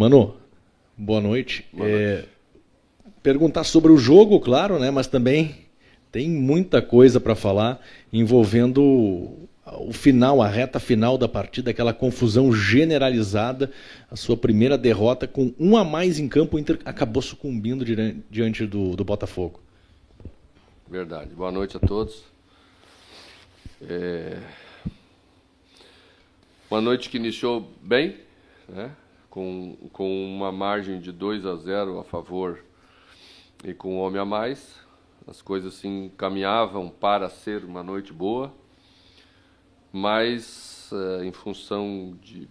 Mano, boa noite. Boa noite. Perguntar sobre o jogo, claro, né? Mas também tem muita coisa para falar envolvendo o final, a reta final da partida, aquela confusão generalizada, a sua primeira derrota com um a mais em campo, o Inter acabou sucumbindo diante do Botafogo. Verdade. Boa noite a todos. Uma noite que iniciou bem, né? Com uma margem de 2-0 a favor e com um homem a mais. As coisas se encaminhavam para ser uma noite boa, mas em função de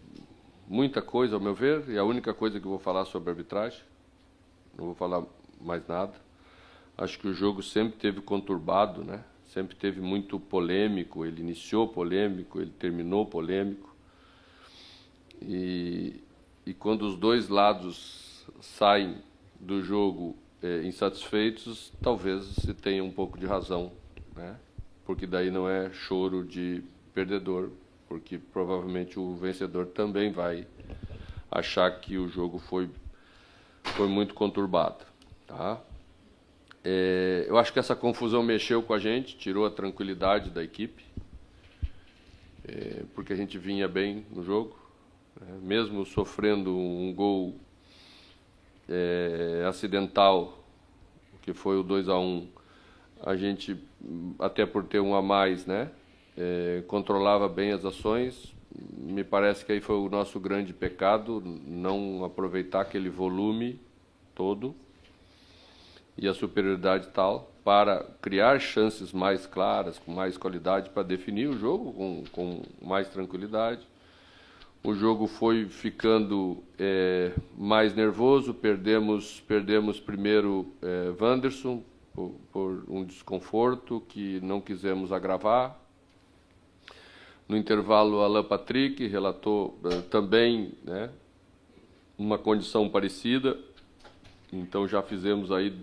muita coisa, ao meu ver, e a única coisa que eu vou falar sobre a arbitragem, não vou falar mais nada. Acho que o jogo sempre teve conturbado, né? Sempre teve muito polêmico, ele iniciou polêmico, ele terminou polêmico. E quando os dois lados saem do jogo insatisfeitos, talvez se tenha um pouco de razão, né? Porque daí não é choro de perdedor, porque provavelmente o vencedor também vai achar que o jogo foi muito conturbado, tá? Eu acho que essa confusão mexeu com a gente, tirou a tranquilidade da equipe, porque a gente vinha bem no jogo, mesmo sofrendo um gol acidental, que foi o 2-1, a gente, até por ter um a mais, né, controlava bem as ações. Me parece que aí foi o nosso grande pecado, não aproveitar aquele volume todo e a superioridade tal para criar chances mais claras, com mais qualidade, para definir o jogo com mais tranquilidade. O jogo foi ficando mais nervoso, perdemos primeiro Wanderson por um desconforto que não quisemos agravar. No intervalo, Alan Patrick relatou também, né, uma condição parecida, então já fizemos aí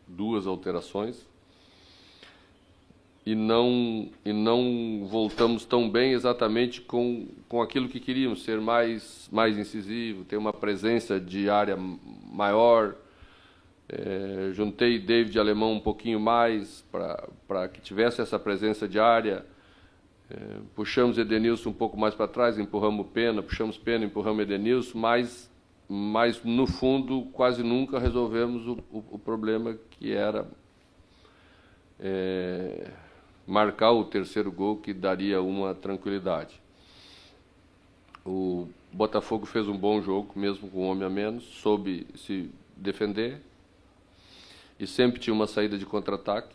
2 alterações. E não voltamos tão bem exatamente com aquilo que queríamos, ser mais incisivo, ter uma presença de área maior. Juntei David Alemão um pouquinho mais para que tivesse essa presença de área. Puxamos Edenilson um pouco mais para trás, empurramos Pena, puxamos Pena, empurramos Edenilson, mas no fundo quase nunca resolvemos o problema, que era marcar o terceiro gol, que daria uma tranquilidade. O Botafogo fez um bom jogo, mesmo com um homem a menos, soube se defender e sempre tinha uma saída de contra-ataque.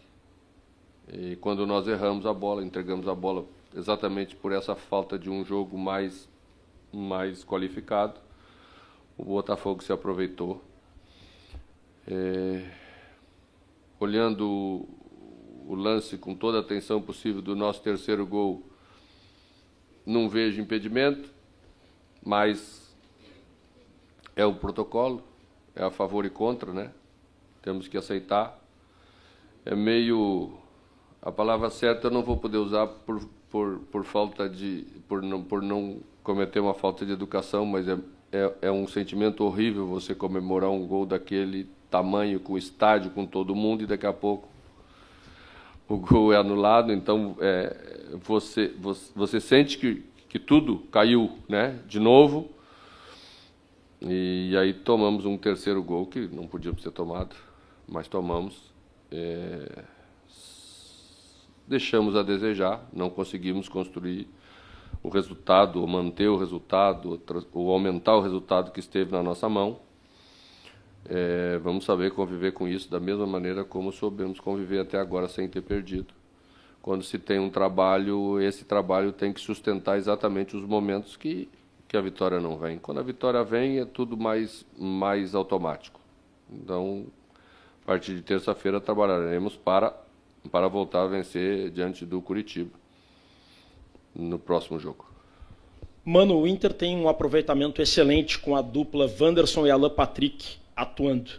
E quando nós erramos a bola, entregamos a bola exatamente por essa falta de um jogo mais qualificado, o Botafogo se aproveitou. Olhando o lance com toda a atenção possível do nosso terceiro gol, não vejo impedimento, mas é o protocolo, é a favor e contra, né? Temos que aceitar. A palavra certa eu não vou poder usar por não cometer uma falta de educação, mas é um sentimento horrível você comemorar um gol daquele tamanho, com o estádio, com todo mundo, e daqui a pouco o gol é anulado. Então você sente que tudo caiu, né, de novo, e aí tomamos um terceiro gol que não podíamos ter tomado, mas tomamos. Deixamos a desejar, não conseguimos construir o resultado, ou manter o resultado, ou aumentar o resultado que esteve na nossa mão. Vamos saber conviver com isso da mesma maneira como soubemos conviver até agora sem ter perdido. Quando se tem um trabalho, esse trabalho tem que sustentar exatamente os momentos que a vitória não vem. Quando a vitória vem, é tudo mais automático. Então, a partir de terça-feira, trabalharemos para voltar a vencer diante do Curitiba no próximo jogo. Mano, o Inter tem um aproveitamento excelente com a dupla Wanderson e Alan Patrick atuando.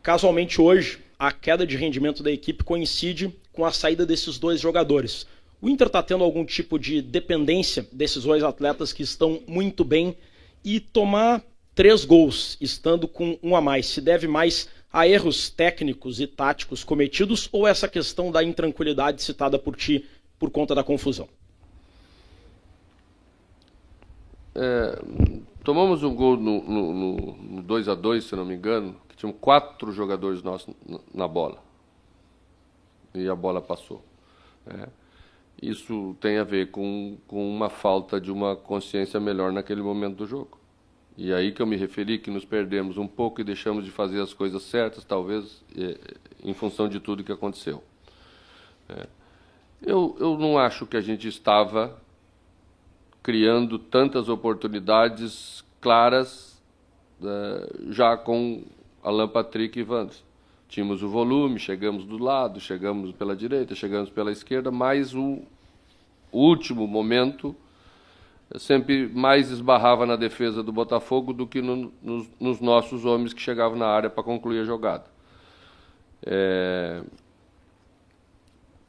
Casualmente hoje, a queda de rendimento da equipe coincide com a saída desses dois jogadores. O Inter está tendo algum tipo de dependência desses dois atletas que estão muito bem, e tomar 3 gols, estando com 1 a mais, se deve mais a erros técnicos e táticos cometidos ou essa questão da intranquilidade citada por ti por conta da confusão? Tomamos um gol no 2-2, se não me engano, que tinham 4 jogadores nossos na bola. E a bola passou. Isso tem a ver com uma falta de uma consciência melhor naquele momento do jogo. E aí que eu me referi que nos perdemos um pouco e deixamos de fazer as coisas certas, talvez, em função de tudo que aconteceu. Eu não acho que a gente estava criando tantas oportunidades claras já com Alan Patrick e Wanderson. Tínhamos o volume, chegamos do lado, chegamos pela direita, chegamos pela esquerda, mas o último momento sempre mais esbarrava na defesa do Botafogo do que nos nossos homens que chegavam na área para concluir a jogada.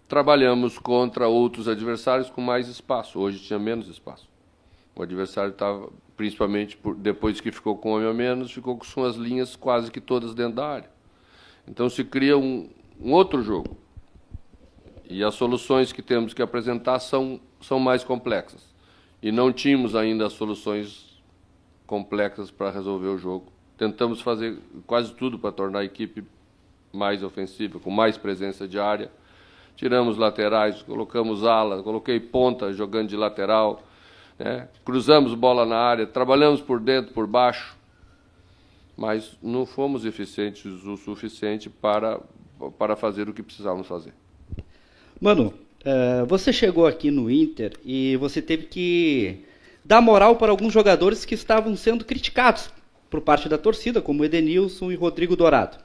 Trabalhamos contra outros adversários com mais espaço. Hoje tinha menos espaço. O adversário estava, principalmente depois que ficou com um homem a menos, ficou com suas linhas quase que todas dentro da área. Então se cria um outro jogo. E as soluções que temos que apresentar são mais complexas. E não tínhamos ainda as soluções complexas para resolver o jogo. Tentamos fazer quase tudo para tornar a equipe mais ofensiva, com mais presença de área. Tiramos laterais, colocamos ala, coloquei ponta jogando de lateral, cruzamos bola na área, trabalhamos por dentro, por baixo, mas não fomos eficientes o suficiente para fazer o que precisávamos fazer. Mano, você chegou aqui no Inter e você teve que dar moral para alguns jogadores que estavam sendo criticados por parte da torcida, como Edenilson e Rodrigo Dourado.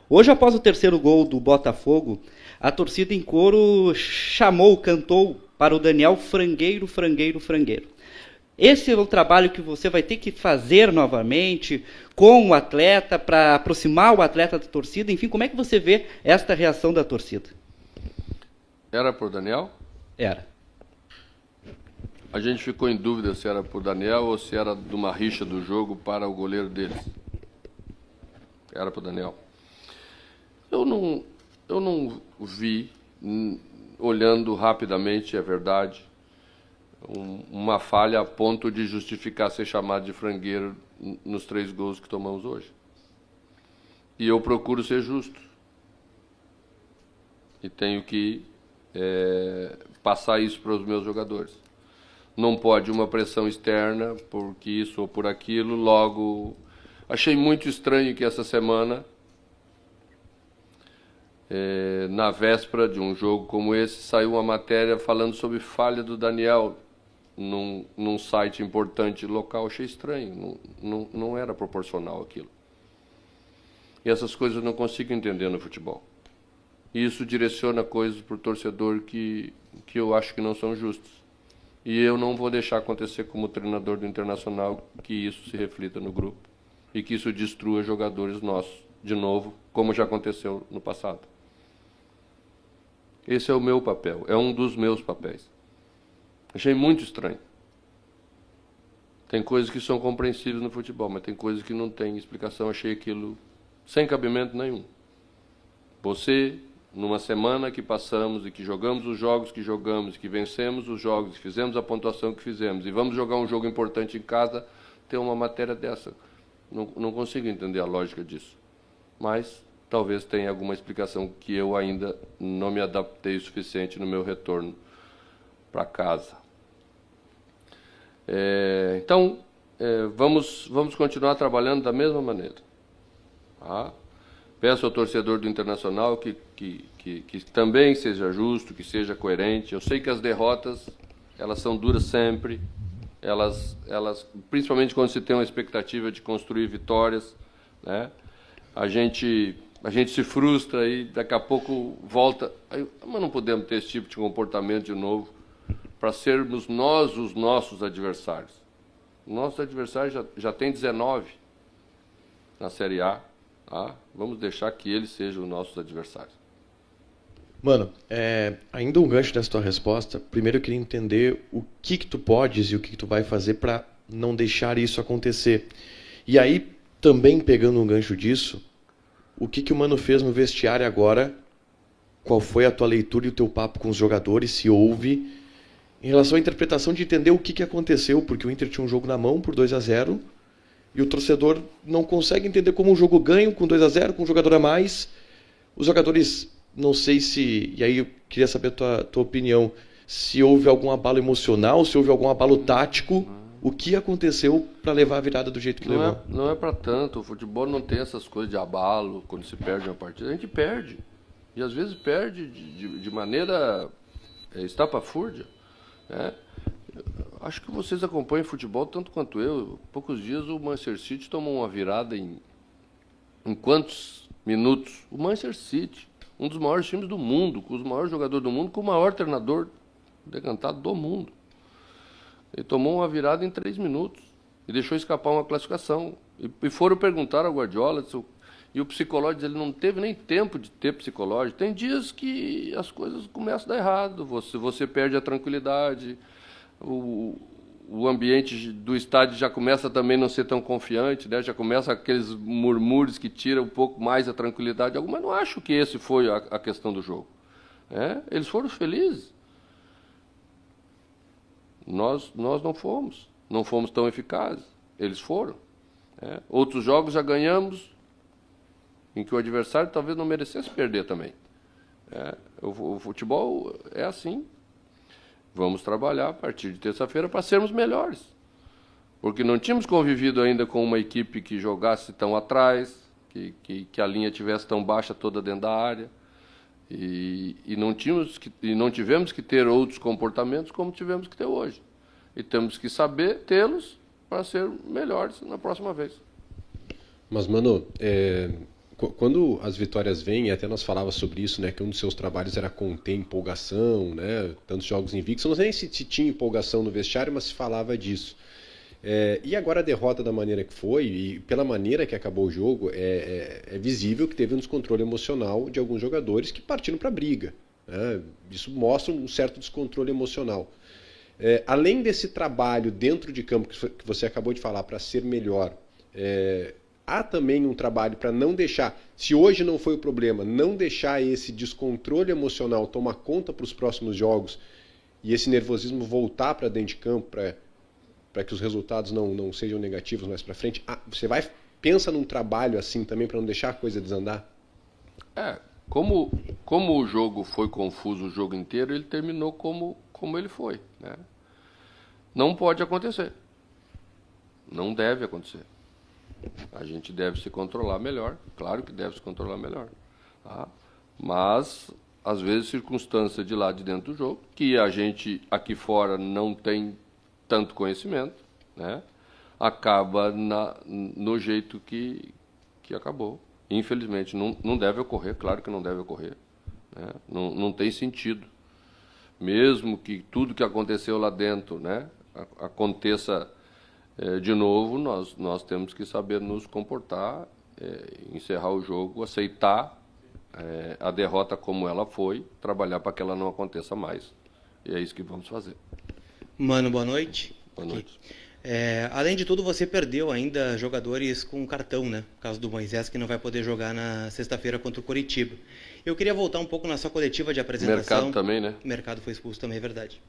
Hoje, após o 3º gol do Botafogo, a torcida em coro cantou para o Daniel frangueiro, frangueiro, frangueiro. Esse é o trabalho que você vai ter que fazer novamente com o atleta, para aproximar o atleta da torcida. Enfim, como é que você vê esta reação da torcida? Era por Daniel? Era. A gente ficou em dúvida se era por Daniel ou se era de uma rixa do jogo para o goleiro deles. Era por Daniel. Eu não vi, olhando rapidamente, é verdade, uma falha a ponto de justificar ser chamado de frangueiro nos 3 gols que tomamos hoje. E eu procuro ser justo. E tenho que passar isso para os meus jogadores. Não pode uma pressão externa, porque isso ou por aquilo, logo... Achei muito estranho que essa semana... na véspera de um jogo como esse, saiu uma matéria falando sobre falha do Daniel num site importante local. Achei estranho, não era proporcional aquilo. E essas coisas eu não consigo entender no futebol. E isso direciona coisas para o torcedor que eu acho que não são justas. E eu não vou deixar acontecer como treinador do Internacional que isso se reflita no grupo e que isso destrua jogadores nossos, de novo, como já aconteceu no passado. Esse é o meu papel, é um dos meus papéis. Achei muito estranho. Tem coisas que são compreensíveis no futebol, mas tem coisas que não têm explicação. Achei aquilo sem cabimento nenhum. Você, numa semana que passamos e que jogamos os jogos que jogamos, que vencemos os jogos, que fizemos a pontuação que fizemos, e vamos jogar um jogo importante em casa, ter uma matéria dessa. Não consigo entender a lógica disso. Mas... talvez tenha alguma explicação que eu ainda não me adaptei o suficiente no meu retorno para casa. Então, vamos continuar trabalhando da mesma maneira. Tá? Peço ao torcedor do Internacional que também seja justo, que seja coerente. Eu sei que as derrotas, elas são duras sempre, elas principalmente quando se tem uma expectativa de construir vitórias, né? A gente se frustra e daqui a pouco volta. Mas não podemos ter esse tipo de comportamento de novo para sermos nós os nossos adversários. O nosso adversário já tem 19 na Série A. Tá? Vamos deixar que eles sejam os nossos adversários. Mano, ainda um gancho dessa tua resposta. Primeiro eu queria entender o que tu podes e o que tu vai fazer para não deixar isso acontecer. E aí, também pegando um gancho disso, o que o Mano fez no vestiário agora? Qual foi a tua leitura e o teu papo com os jogadores, se houve, em relação à interpretação de entender o que aconteceu, porque o Inter tinha um jogo na mão por 2-0 e o torcedor não consegue entender como um jogo ganho com 2-0, com um jogador a mais. Os jogadores, não sei se... E aí eu queria saber a tua opinião. Se houve algum abalo emocional, se houve algum abalo tático, o que aconteceu para levar a virada do jeito que levou? Não é para tanto. O futebol não tem essas coisas de abalo quando se perde uma partida. A gente perde. E às vezes perde de maneira estapafúrdia. Né? Acho que vocês acompanham futebol tanto quanto eu. Há poucos dias o Manchester City tomou uma virada em quantos minutos? O Manchester City, um dos maiores times do mundo, com os maiores jogadores do mundo, com o maior treinador decantado do mundo. Ele tomou uma virada em 3 minutos e deixou escapar uma classificação. E foram perguntar ao Guardiola, e o psicológico ele não teve nem tempo de ter psicológico. Tem dias que as coisas começam a dar errado, você perde a tranquilidade, o ambiente do estádio já começa também a não ser tão confiante, né? Já começa aqueles murmúrios que tiram um pouco mais a tranquilidade. Mas não acho que esse foi a questão do jogo. Eles foram felizes. Nós não fomos tão eficazes. Eles foram. Outros jogos já ganhamos, em que o adversário talvez não merecesse perder também. O futebol é assim. Vamos trabalhar a partir de terça-feira para sermos melhores. Porque não tínhamos convivido ainda com uma equipe que jogasse tão atrás, que a linha tivesse tão baixa toda dentro da área. E não tivemos que ter outros comportamentos como tivemos que ter hoje. E temos que saber tê-los para ser melhores na próxima vez. Mas, Mano, quando as vitórias vêm, e até nós falávamos sobre isso, né, que um dos seus trabalhos era conter empolgação, né, tantos jogos invictos, não sei nem se tinha empolgação no vestiário, mas se falava disso. E agora a derrota da maneira que foi, e pela maneira que acabou o jogo, é visível que teve um descontrole emocional de alguns jogadores que partiram para a briga. Né? Isso mostra um certo descontrole emocional. Além desse trabalho dentro de campo que você acabou de falar para ser melhor, há também um trabalho para não deixar, se hoje não foi o problema, não deixar esse descontrole emocional tomar conta para os próximos jogos e esse nervosismo voltar para dentro de campo, para que os resultados não sejam negativos mais para frente. Você pensa num trabalho assim também para não deixar a coisa desandar? Como o jogo foi confuso o jogo inteiro, ele terminou como ele foi. Né? Não pode acontecer. Não deve acontecer. A gente deve se controlar melhor. Claro que deve se controlar melhor. Tá? Mas, às vezes, circunstância de lá de dentro do jogo, que a gente aqui fora não tem tanto conhecimento, né? Acaba no jeito que acabou. Infelizmente, não deve ocorrer, claro que não deve ocorrer. Né? Não tem sentido. Mesmo que tudo que aconteceu lá dentro, né, aconteça de novo, nós temos que saber nos comportar, encerrar o jogo, aceitar a derrota como ela foi, trabalhar para que ela não aconteça mais. E é isso que vamos fazer. Mano, boa noite. Boa noite. Além de tudo, você perdeu ainda jogadores com cartão, né? No caso do Moisés, que não vai poder jogar na sexta-feira contra o Coritiba. Eu queria voltar um pouco na sua coletiva de apresentação. Mercado também, né? O Mercado foi expulso também, é verdade.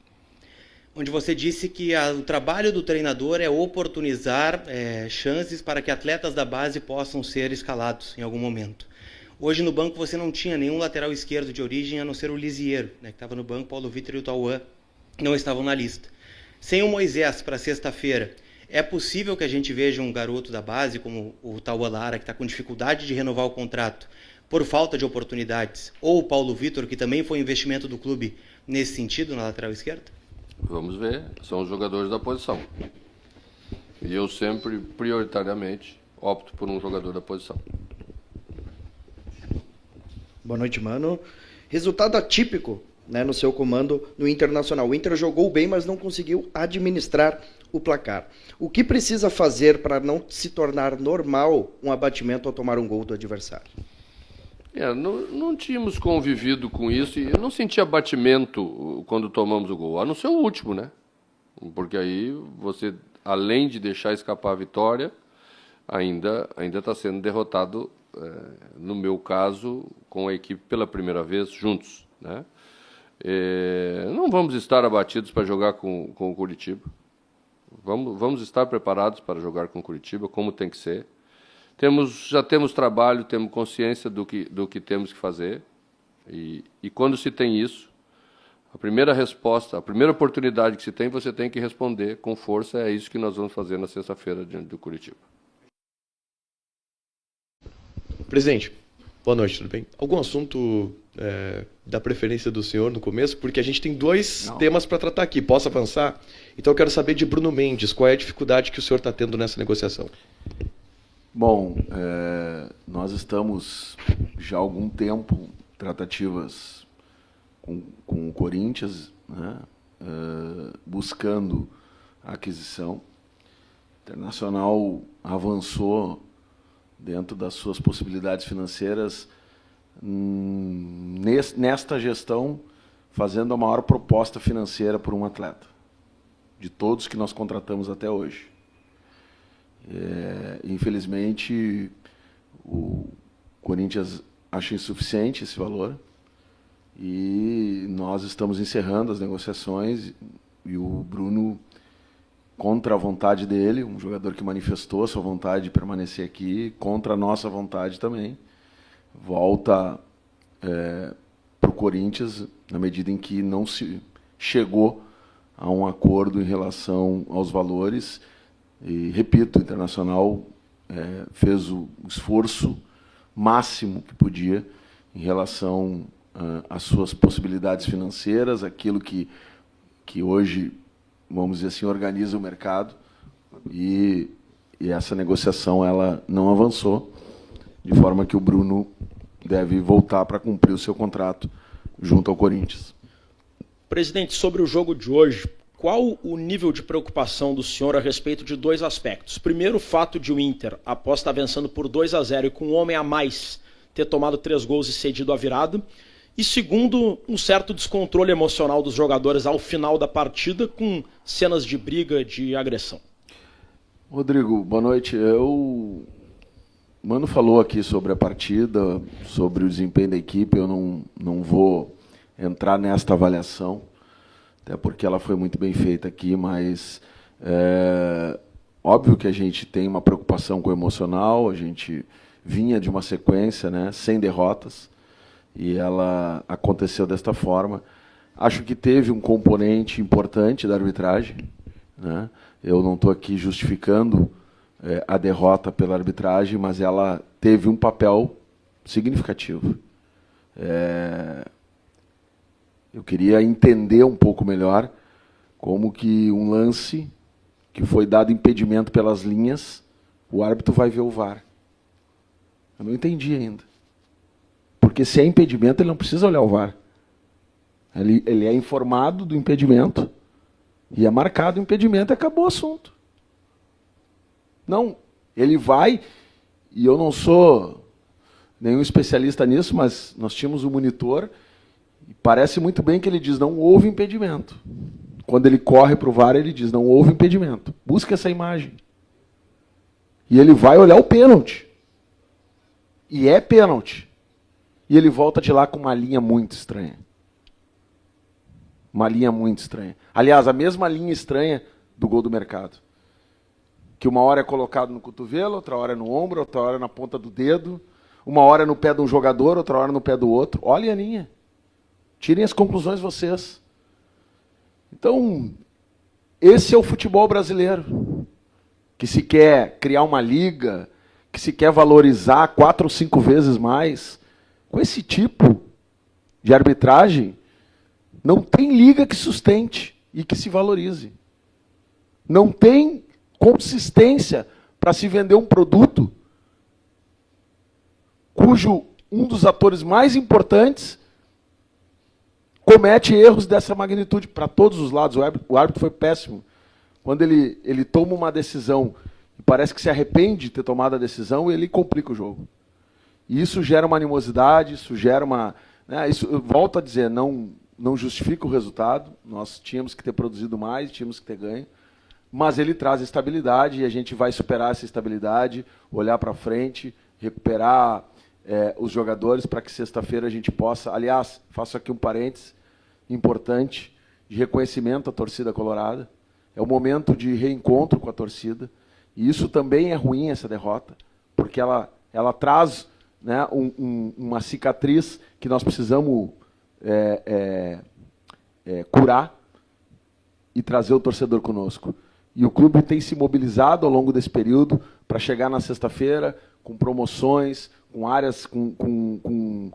Onde você disse que o trabalho do treinador é oportunizar chances para que atletas da base possam ser escalados em algum momento. Hoje no banco você não tinha nenhum lateral esquerdo de origem, a não ser o Lisiero, né, que estava no banco. Paulo Vitor e o Tauan não estavam na lista. Sem o Moisés para sexta-feira, é possível que a gente veja um garoto da base, como o Tauan Lara, que está com dificuldade de renovar o contrato por falta de oportunidades, ou o Paulo Vitor, que também foi investimento do clube nesse sentido, na lateral esquerda? Vamos ver, são os jogadores da posição. E eu sempre, prioritariamente, opto por um jogador da posição. Boa noite, Mano. Resultado atípico, né, no seu comando no Internacional. O Inter jogou bem, mas não conseguiu administrar o placar. O que precisa fazer para não se tornar normal um abatimento ao tomar um gol do adversário? Não tínhamos convivido com isso e eu não senti abatimento quando tomamos o gol, a não ser o último, né? Porque aí você, além de deixar escapar a vitória, ainda está sendo derrotado, no meu caso, com a equipe pela primeira vez, juntos, né? Não vamos estar abatidos para jogar com o Curitiba. Vamos estar preparados para jogar com o Curitiba, como tem que ser. Já temos trabalho, temos consciência do que temos que fazer. E quando se tem isso, a primeira resposta, a primeira oportunidade que se tem, você tem que responder com força. É isso que nós vamos fazer na sexta-feira diante do Curitiba. Presidente, boa noite, tudo bem? Algum assunto da preferência do senhor no começo? Porque a gente tem dois temas para tratar aqui. Posso avançar? Então eu quero saber de Bruno Mendes. Qual é a dificuldade que o senhor está tendo nessa negociação? Bom, nós estamos já há algum tempo tratativas com o Corinthians, né, buscando a aquisição. O Internacional avançou dentro das suas possibilidades financeiras nesta gestão, fazendo a maior proposta financeira por um atleta, de todos que nós contratamos até hoje. Infelizmente, o Corinthians acha insuficiente esse valor e nós estamos encerrando as negociações e o Bruno, contra a vontade dele, um jogador que manifestou a sua vontade de permanecer aqui, contra a nossa vontade também, volta para o Corinthians na medida em que não se chegou a um acordo em relação aos valores. E, repito, o Internacional fez o esforço máximo que podia em relação às suas possibilidades financeiras, aquilo que hoje, vamos dizer assim, organiza o mercado, e essa negociação ela não avançou, de forma que o Bruno deve voltar para cumprir o seu contrato junto ao Corinthians. Presidente, sobre o jogo de hoje, qual o nível de preocupação do senhor a respeito de dois aspectos? Primeiro, o fato de o Inter, após estar vencendo por 2-0 e com um homem a mais, ter tomado 3 gols e cedido a virada. E segundo, um certo descontrole emocional dos jogadores ao final da partida, com cenas de briga, de agressão. Rodrigo, boa noite. O Mano falou aqui sobre a partida, sobre o desempenho da equipe. Eu não vou entrar nesta avaliação, até porque ela foi muito bem feita aqui, mas óbvio que a gente tem uma preocupação com o emocional, a gente vinha de uma sequência, né, sem derrotas, e ela aconteceu desta forma. Acho que teve um componente importante da arbitragem, né? Eu não estou aqui justificando a derrota pela arbitragem, mas ela teve um papel significativo. Eu queria entender um pouco melhor como que um lance que foi dado impedimento pelas linhas, o árbitro vai ver o VAR. Eu não entendi ainda. Porque se é impedimento, ele não precisa olhar o VAR. Ele é informado do impedimento e é marcado o impedimento e acabou o assunto. Não, ele vai, e eu não sou nenhum especialista nisso, mas nós tínhamos um monitor e parece muito bem que ele diz, não houve impedimento. Quando ele corre para o VAR, ele diz, não houve impedimento. Busca essa imagem. E ele vai olhar o pênalti. E é pênalti. E ele volta de lá com uma linha muito estranha. Uma linha muito estranha. Aliás, a mesma linha estranha do gol do Mercado. Que uma hora é colocado no cotovelo, outra hora é no ombro, outra hora é na ponta do dedo, uma hora é no pé de um jogador, outra hora no pé do outro. Olhem a linha. Tirem as conclusões vocês. Então, esse é o futebol brasileiro. Que se quer criar uma liga, que se quer valorizar 4 ou 5 vezes mais. Com esse tipo de arbitragem, não tem liga que sustente e que se valorize. Não tem consistência para se vender um produto cujo um dos atores mais importantes comete erros dessa magnitude para todos os lados. O árbitro foi péssimo. Quando ele toma uma decisão e parece que se arrepende de ter tomado a decisão, ele complica o jogo. E isso gera uma animosidade, isso gera uma... Né, isso, eu volto a dizer, não justifica o resultado. Nós tínhamos que ter produzido mais, tínhamos que ter ganho. mas ele traz estabilidade e a gente vai superar essa estabilidade, olhar para frente, recuperar os jogadores para que sexta-feira a gente possa... Aliás, faço aqui um parênteses importante de reconhecimento à torcida colorada. É o momento de reencontro com a torcida. E isso também é ruim, essa derrota, porque ela traz, né, uma cicatriz que nós precisamos curar e trazer o torcedor conosco. E o clube tem se mobilizado ao longo desse período para chegar na sexta-feira com promoções, com áreas com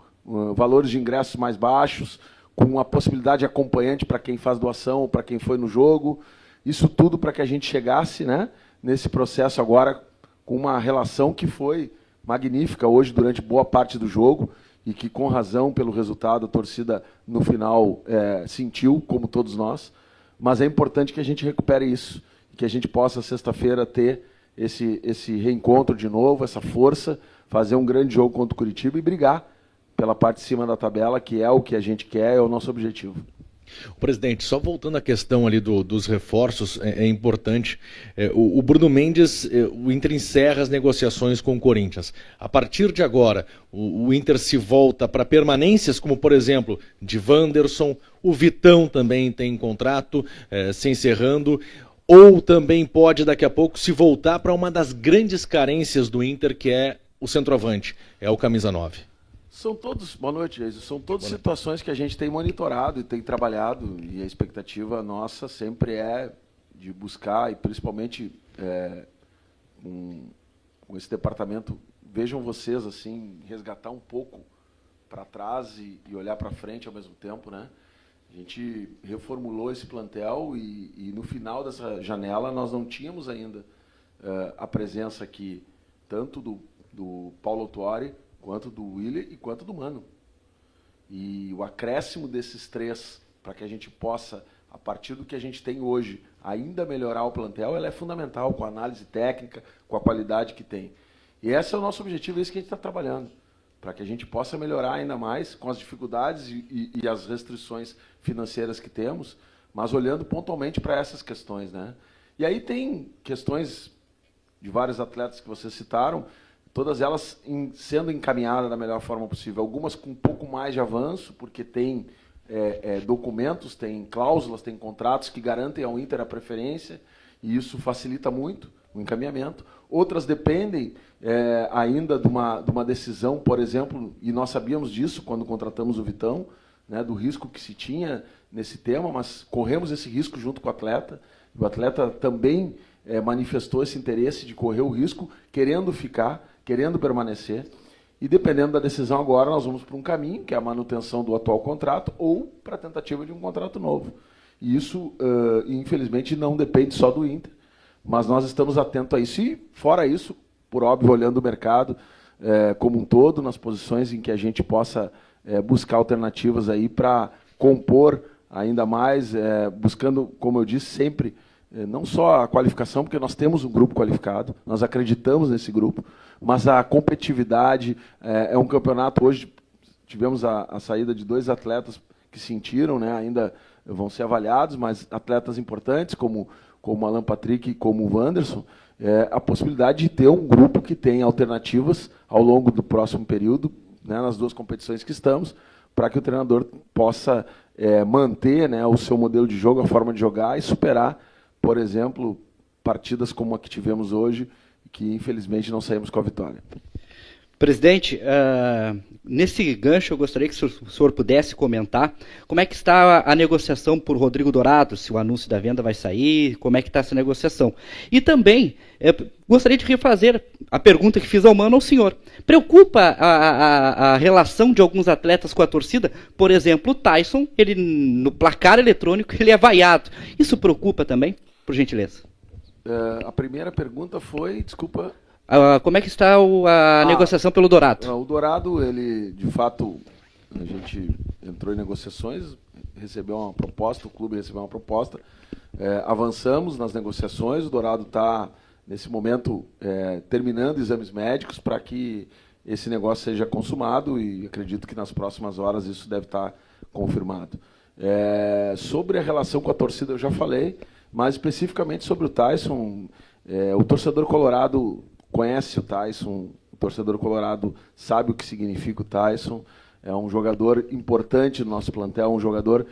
valores de ingressos mais baixos, com a possibilidade de acompanhante para quem faz doação ou para quem foi no jogo. Isso tudo para que a gente chegasse, né, nesse processo agora com uma relação que foi magnífica hoje durante boa parte do jogo e que, com razão, pelo resultado, a torcida no final sentiu, como todos nós. Mas é importante que a gente recupere isso, que a gente possa, sexta-feira, ter esse reencontro de novo, essa força, fazer um grande jogo contra o Curitiba e brigar pela parte de cima da tabela, que é o que a gente quer, é o nosso objetivo. Presidente, só voltando à questão ali dos reforços, é importante, o Bruno Mendes, o Inter encerra as negociações com o Corinthians. A partir de agora, o Inter se volta para permanências, como por exemplo, de Wanderson, o Vitão também tem contrato, se encerrando, ou também pode daqui a pouco se voltar para uma das grandes carências do Inter, que é o centroavante, é o camisa 9. São todos, boa noite, Jesus. São todas situações que a gente tem monitorado e tem trabalhado, e a expectativa nossa sempre é de buscar, e principalmente com esse departamento, vejam vocês, assim, resgatar um pouco para trás e olhar para frente ao mesmo tempo, né? A gente reformulou esse plantel e no final dessa janela nós não tínhamos ainda a presença aqui, tanto do Paulo Autuori, quanto do Willian e quanto do Mano. E o acréscimo desses três, para que a gente possa, a partir do que a gente tem hoje, ainda melhorar o plantel, ela é fundamental, com a análise técnica, com a qualidade que tem. E esse é o nosso objetivo, é isso que a gente está trabalhando, para que a gente possa melhorar ainda mais com as dificuldades e as restrições financeiras que temos, mas olhando pontualmente para essas questões, né? E aí tem questões de vários atletas que vocês citaram, todas elas sendo encaminhadas da melhor forma possível. Algumas com um pouco mais de avanço, porque tem documentos, tem cláusulas, tem contratos que garantem ao Inter a preferência, e isso facilita muito o encaminhamento. Outras dependem ainda de uma decisão, por exemplo, e nós sabíamos disso quando contratamos o Vitão, né, do risco que se tinha nesse tema, mas corremos esse risco junto com o atleta. O atleta também manifestou esse interesse de correr o risco, querendo ficar, querendo permanecer, e dependendo da decisão agora, nós vamos para um caminho, que é a manutenção do atual contrato, ou para a tentativa de um contrato novo. E isso, infelizmente, não depende só do Inter, mas nós estamos atentos a isso. E, fora isso, por óbvio, olhando o mercado como um todo, nas posições em que a gente possa buscar alternativas aí para compor ainda mais, buscando, como eu disse, sempre, não só a qualificação, porque nós temos um grupo qualificado, nós acreditamos nesse grupo, mas a competitividade, é um campeonato, hoje tivemos a saída de 2 atletas que sentiram, né, ainda vão ser avaliados, mas atletas importantes, como o Alan Patrick e como o Wanderson, a possibilidade de ter um grupo que tem alternativas ao longo do próximo período, né, nas 2 competições que estamos, para que o treinador possa manter, né, o seu modelo de jogo, a forma de jogar e superar, por exemplo, partidas como a que tivemos hoje, que infelizmente não saímos com a vitória. Presidente, nesse gancho eu gostaria que o senhor pudesse comentar como é que está a negociação por Rodrigo Dourado, se o anúncio da venda vai sair, como é que está essa negociação. E também gostaria de refazer a pergunta que fiz ao Mano ao senhor. Preocupa a relação de alguns atletas com a torcida? Por exemplo, o Tyson, ele no placar eletrônico, ele é vaiado. Isso preocupa também, por gentileza? A primeira pergunta foi, desculpa... Como é que está a negociação pelo Dourado? O Dourado, ele, de fato, a gente entrou em negociações, recebeu uma proposta, o clube recebeu uma proposta, avançamos nas negociações, o Dourado está, nesse momento, terminando exames médicos para que esse negócio seja consumado e acredito que nas próximas horas isso deve estar confirmado. Sobre a relação com a torcida, eu já falei, mas especificamente sobre o Tyson, o torcedor colorado conhece o Tyson, o torcedor colorado sabe o que significa o Tyson, é um jogador importante no nosso plantel, um jogador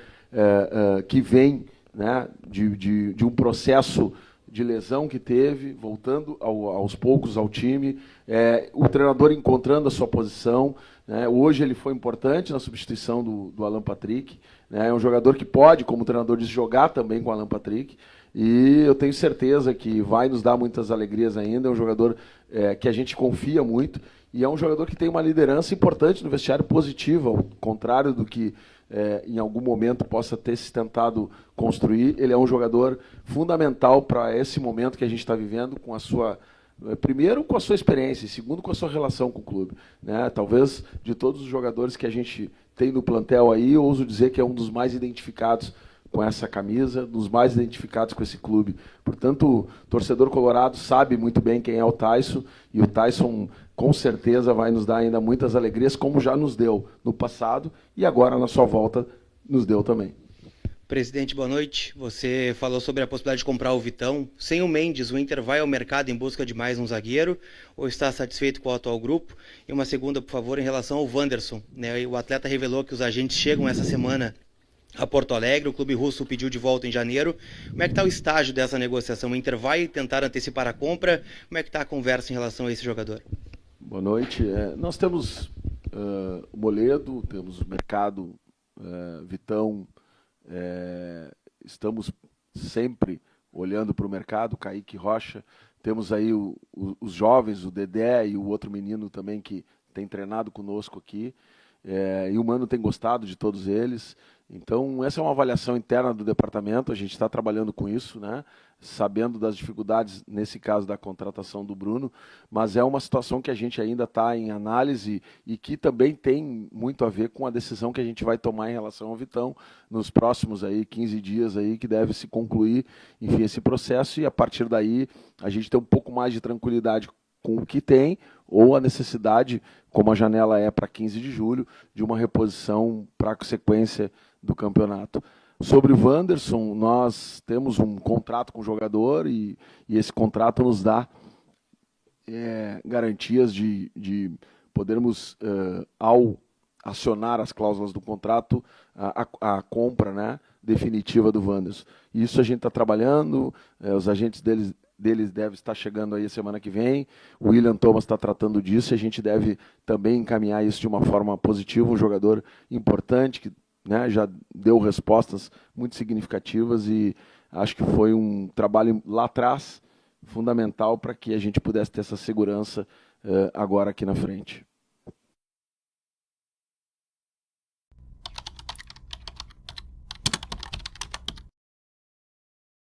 que vem, né, de um processo de lesão que teve, voltando aos poucos ao time, o treinador encontrando a sua posição, né? Hoje ele foi importante na substituição do Alan Patrick, né? É um jogador que pode, como o treinador diz, jogar também com o Alan Patrick, e eu tenho certeza que vai nos dar muitas alegrias ainda, é um jogador que a gente confia muito, e é um jogador que tem uma liderança importante no vestiário positiva, ao contrário do que em algum momento possa ter se tentado construir. Ele é um jogador fundamental para esse momento que a gente está vivendo, com a sua, primeiro com a sua experiência, e segundo com a sua relação com o clube, né? Talvez de todos os jogadores que a gente tem no plantel aí, eu ouso dizer que é um dos mais identificados com essa camisa, dos mais identificados com esse clube. Portanto, o torcedor colorado sabe muito bem quem é o Tyson, e o Tyson com certeza vai nos dar ainda muitas alegrias, como já nos deu no passado, e agora na sua volta nos deu também. Presidente, boa noite. Você falou sobre a possibilidade de comprar o Vitão. Sem o Mendes, o Inter vai ao mercado em busca de mais um zagueiro, ou está satisfeito com o atual grupo? E uma segunda, por favor, em relação ao Wanderson, né? O atleta revelou que os agentes chegam essa semana a Porto Alegre, o clube russo pediu de volta em janeiro. Como é que está o estágio dessa negociação? O Inter vai tentar antecipar a compra? Como é que está a conversa em relação a esse jogador? Boa noite. Nós temos o Moledo, temos o mercado, Vitão, estamos sempre olhando para o mercado, Kaique Rocha, temos aí os jovens, o Dedé e o outro menino também que tem treinado conosco aqui, e o Mano tem gostado de todos eles. Então, essa é uma avaliação interna do departamento, a gente está trabalhando com isso, né? Sabendo das dificuldades, nesse caso, da contratação do Bruno, mas é uma situação que a gente ainda está em análise e que também tem muito a ver com a decisão que a gente vai tomar em relação ao Vitão nos próximos 15 dias, aí, que deve se concluir, enfim, esse processo, e a partir daí a gente tem um pouco mais de tranquilidade com o que tem, ou a necessidade, como a janela é para 15 de julho, de uma reposição para a sequência do campeonato. Sobre o Wanderson, nós temos um contrato com o jogador e esse contrato nos dá garantias de podermos, ao acionar as cláusulas do contrato, a compra, né, definitiva do Wanderson. Isso a gente está trabalhando, os agentes deles devem estar chegando aí a semana que vem, o William Thomas está tratando disso, e a gente deve também encaminhar isso de uma forma positiva, um jogador importante que, né, já deu respostas muito significativas, e acho que foi um trabalho lá atrás fundamental para que a gente pudesse ter essa segurança agora aqui na frente.